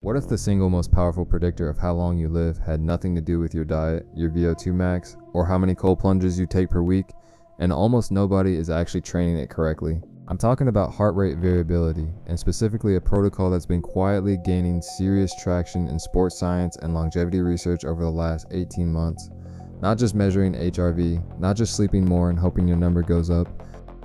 What if the single most powerful predictor of how long you live had nothing to do with your diet, your VO2 max, or how many cold plunges you take per week, and almost nobody is actually training it correctly? I'm talking about heart rate variability, and specifically a protocol that's been quietly gaining serious traction in sports science and longevity research over the last 18 months. Not just measuring HRV, not just sleeping more and hoping your number goes up.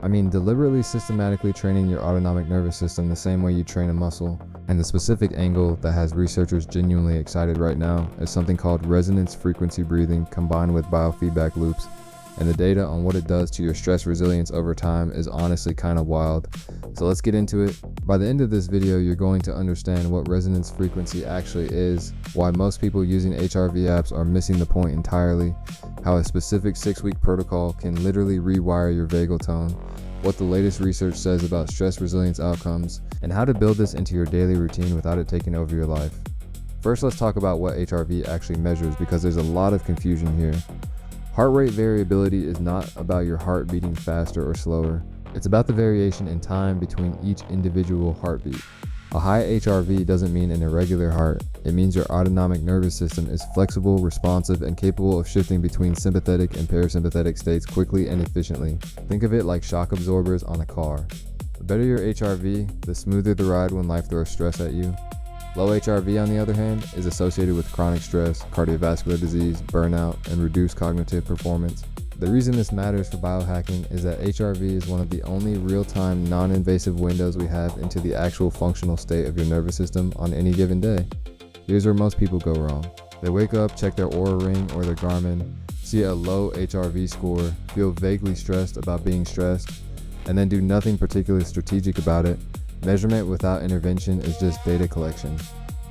I mean deliberately systematically training your autonomic nervous system the same way you train a muscle. And the specific angle that has researchers genuinely excited right now is something called resonance frequency breathing combined with biofeedback loops. And the data on what it does to your stress resilience over time is honestly kind of wild. So let's get into it. By the end of this video, you're going to understand what resonance frequency actually is, why most people using HRV apps are missing the point entirely, how a specific 6-week protocol can literally rewire your vagal tone, what the latest research says about stress resilience outcomes, and how to build this into your daily routine without it taking over your life. First, let's talk about what HRV actually measures because there's a lot of confusion here. Heart rate variability is not about your heart beating faster or slower. It's about the variation in time between each individual heartbeat. A high HRV doesn't mean an irregular heart. It means your autonomic nervous system is flexible, responsive, and capable of shifting between sympathetic and parasympathetic states quickly and efficiently. Think of it like shock absorbers on a car. The better your HRV, the smoother the ride when life throws stress at you. Low HRV, on the other hand, is associated with chronic stress, cardiovascular disease, burnout, and reduced cognitive performance. The reason this matters for biohacking is that HRV is one of the only real-time, non-invasive windows we have into the actual functional state of your nervous system on any given day. Here's where most people go wrong. They wake up, check their Oura Ring or their Garmin, see a low HRV score, feel vaguely stressed about being stressed, and then do nothing particularly strategic about it. Measurement without intervention is just data collection.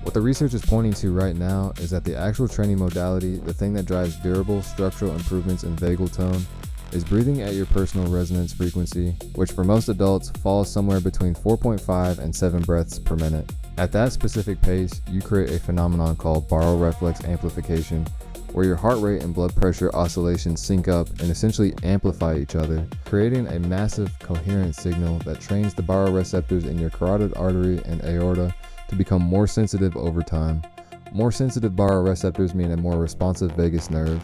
What the research is pointing to right now is that the actual training modality, the thing that drives durable structural improvements in vagal tone, is breathing at your personal resonance frequency, which for most adults falls somewhere between 4.5 and 7 breaths per minute. At that specific pace, you create a phenomenon called baroreflex amplification, where your heart rate and blood pressure oscillations sync up and essentially amplify each other, creating a massive coherent signal that trains the baroreceptors in your carotid artery and aorta to become more sensitive over time. More sensitive baroreceptors mean a more responsive vagus nerve.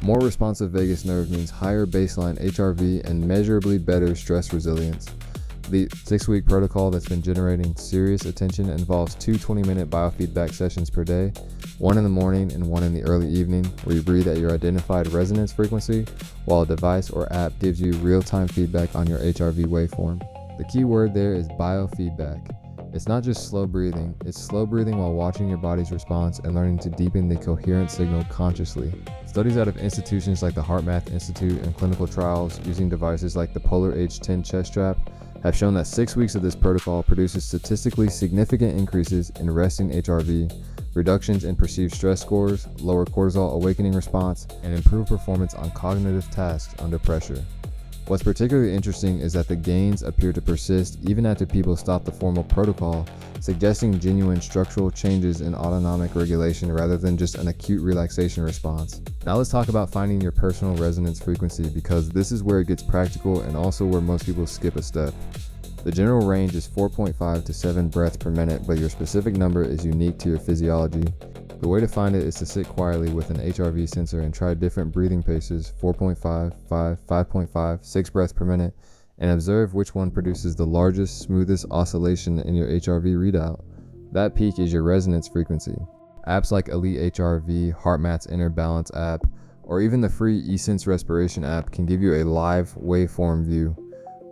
More responsive vagus nerve means higher baseline HRV and measurably better stress resilience. The 6-week protocol that's been generating serious attention involves 2 20-minute biofeedback sessions per day, one in the morning and one in the early evening, where you breathe at your identified resonance frequency, while a device or app gives you real-time feedback on your HRV waveform. The key word there is biofeedback. It's not just slow breathing, it's slow breathing while watching your body's response and learning to deepen the coherent signal consciously. Studies out of institutions like the HeartMath Institute and clinical trials using devices like the Polar H10 chest strap have shown that 6 weeks of this protocol produces statistically significant increases in resting HRV, reductions in perceived stress scores, lower cortisol awakening response, and improved performance on cognitive tasks under pressure. What's particularly interesting is that the gains appear to persist even after people stop the formal protocol, suggesting genuine structural changes in autonomic regulation rather than just an acute relaxation response. Now let's talk about finding your personal resonance frequency, because this is where it gets practical and also where most people skip a step. The general range is 4.5 to 7 breaths per minute, but your specific number is unique to your physiology. The way to find it is to sit quietly with an HRV sensor and try different breathing paces, 4.5, 5, 5.5, 6 breaths per minute, and observe which one produces the largest, smoothest oscillation in your HRV readout. That peak is your resonance frequency. Apps like Elite HRV, HeartMath's Inner Balance app, or even the free eSense Respiration app can give you a live waveform view.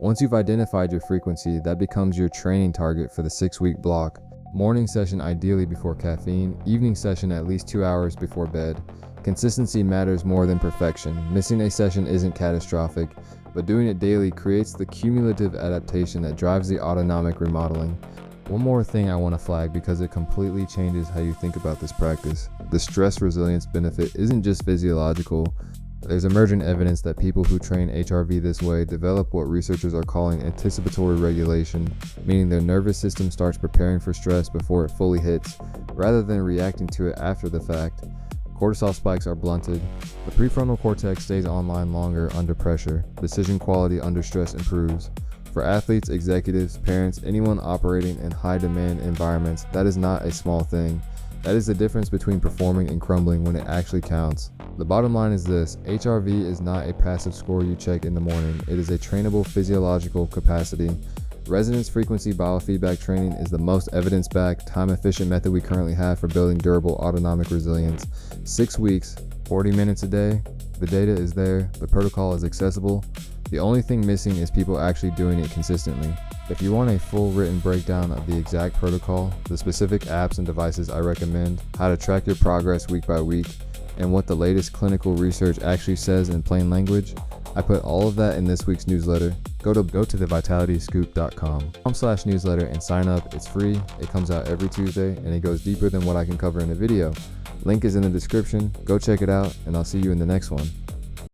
Once you've identified your frequency, that becomes your training target for the 6-week block. Morning session ideally before caffeine, evening session at least 2 hours before bed. Consistency matters more than perfection. Missing a session isn't catastrophic, but doing it daily creates the cumulative adaptation that drives the autonomic remodeling. One more thing I want to flag because it completely changes how you think about this practice. The stress resilience benefit isn't just physiological. There's emergent evidence that people who train HRV this way develop what researchers are calling anticipatory regulation, meaning their nervous system starts preparing for stress before it fully hits, rather than reacting to it after the fact. Cortisol spikes are blunted, the prefrontal cortex stays online longer under pressure, decision quality under stress improves. For athletes, executives, parents, anyone operating in high demand environments, that is not a small thing. That is the difference between performing and crumbling when it actually counts. The bottom line is this: HRV is not a passive score you check in the morning. It is a trainable physiological capacity. Resonance frequency biofeedback training is the most evidence-backed, time-efficient method we currently have for building durable autonomic resilience. 6 weeks, 40 minutes a day. The data is there, the protocol is accessible. The only thing missing is people actually doing it consistently. If you want a full written breakdown of the exact protocol, the specific apps and devices I recommend, how to track your progress week by week, and what the latest clinical research actually says in plain language, I put all of that in this week's newsletter. Go to thevitalityscoop.com/newsletter and sign up. It's free. It comes out every Tuesday and it goes deeper than what I can cover in a video. Link is in the description. Go check it out and I'll see you in the next one.